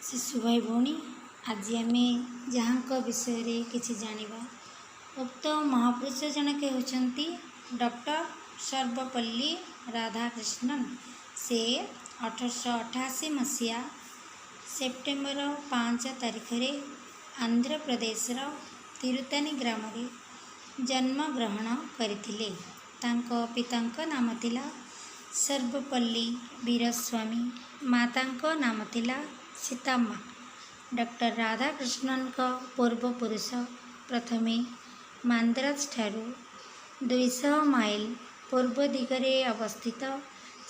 शिशु भाई भौणी आज आम जहाँ विषय किसी जानिबा। उक्त महापुरुष जनके होचंती डॉक्टर सर्वपल्ली राधाकृष्णन। से 1888 मसीहा सेप्टेम्बर 5 तारिख रे आंध्र प्रदेशर तिरुतानी ग्राम रे जन्म ग्रहण करथिले। तांको पितांक नाम थिला सर्वपल्ली वीरस्वामी, मातांको नाम थिला सीताम्मा। डॉक्टर राधाकृष्णन का पूर्वपुरुष प्रथमे मांद्राज ठारू 200 माइल पूर्व दिगरे अवस्थित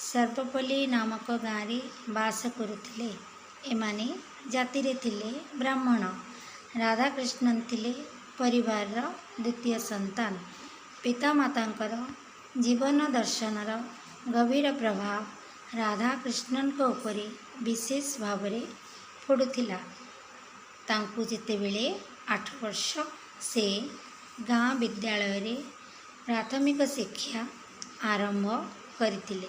सर्वपल्ली नामक गाँव में बास करुथिले। एमाने जाति रे थिले ब्राह्मण। राधाकृष्णन थिले परिवार द्वितीय संतान। पिता मातांकर जीवन दर्शनर गभीर प्रभाव राधाकृष्णन को उपरे विशेष भाव में पड़ुथिला। तांकु जेतेबेले 8 वर्ष से गाँ विद्यालय रे प्राथमिक शिक्षा आरंभ करथिले।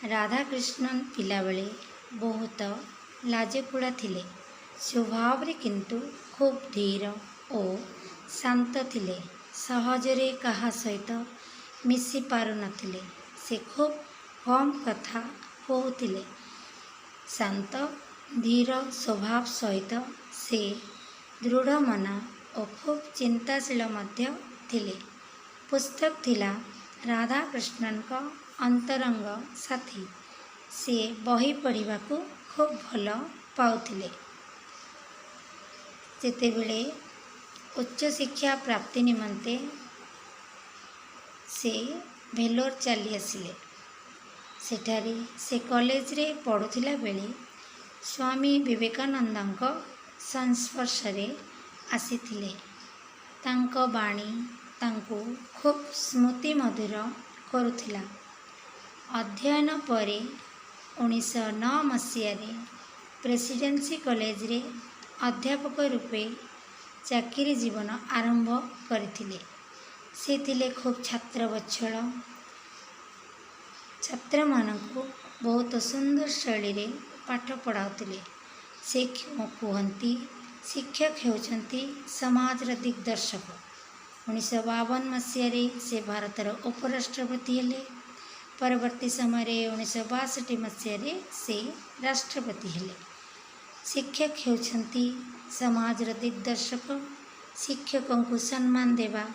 राधाकृष्णन पिलाबेले बहुत लाजकुड़ा थिले। स्वभाव रे किंतु खूब धीर और शांत थिले। सहजरे कहा सहित मिसी पारु नथिले। से खूब कम कथा कहूथिले। शांत धीर स्वभाव सहित से दृढ़ मना और खूब चिंताशील मध्य थिले। पुस्तक थिला राधाकृष्णन का अंतरंग साथी। से बही पढ़ा को खूब भल पाउथिले। जेतेबेले उच्च शिक्षा प्राप्ति निमंते से भेलोर चली आसिले। सेठारे से कॉलेज रे पढ़ुथिला बेले स्वामी विवेकानंद संस्पर्श रे आसीथिले। तांको बाणी तांको खूब स्मृति मधुर करुथिला। अध्ययन परे 1909 मसीह रे प्रेसिडेंसी कॉलेज रे अध्यापक रूपे चाकरी जीवन आरंभ करथिले। से थिले खूब छात्रवत्सल। छात्र मानकु बहुत सुंदर शैली रे पाठ पढ़ाउथिले। से कहती शिक्षक होचंती समाजर दिग्दर्शक। 1952 मसीह रे से भारतर उपराष्ट्रपति हेले। परवर्ती समय 1962 मसीह रे से राष्ट्रपति हेले। शिक्षक होचंती समाजर दिग्दर्शक। शिक्षकों को सम्मान देवा।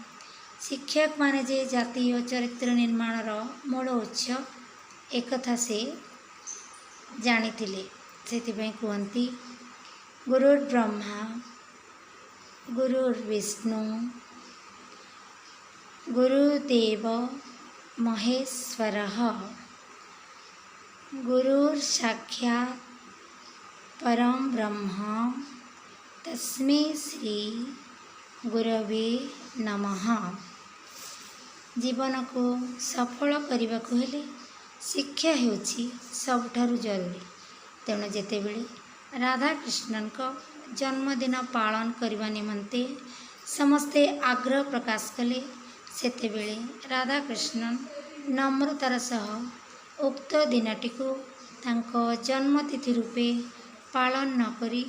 शिक्षक माने जे जातीय चरित्र निर्माणर मूल उत्स एकथा से जानिथिले। सेथिपई कहती गुरुर्ब्रह्मा गुरुर्विष्णु गुरुदेव महेश्वरः गुरुर्साक्षात् परम ब्रह्म तस्मै श्री गुरवे नमः। जीवन को सफल करने को हेले शिक्षा हेउछि सबठारु जरूरी। तेणु जेतेबेले राधाकृष्णन का जन्मदिन पालन करने निमंते समस्ते आग्रह प्रकाश कले। सेतेबेले राधाकृष्णन नम्रतार सह उक्त दिनटी को तांको जन्मतिथि रूपे पालन न करी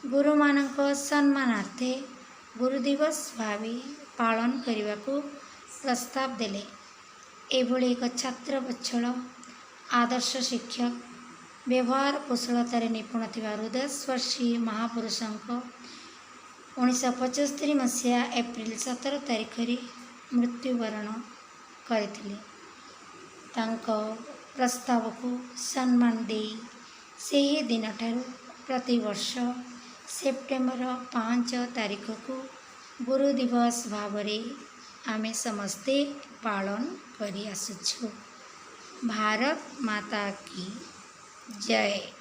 गुरु मानक सम्मानार्थे गुरुदिवस भावी पालन करने को प्रस्ताव देले। एभली एक छात्रवत्सल आदर्श शिक्षक व्यवहार कुशलतार निपुण थिबा हृदयस्पर्शी महापुरुषों 1975 मसीहा एप्रिल 17 तारिख रे मृत्युवरण करथिले। तांको प्रस्ताव को सम्मान दे सेही दिन ठारू प्रतिवर्ष सेप्टेम्बर 5 तारिख को गुरु दिवस भाव में आमे समस्ते पालन करि आसुछु। भारत माता की जय।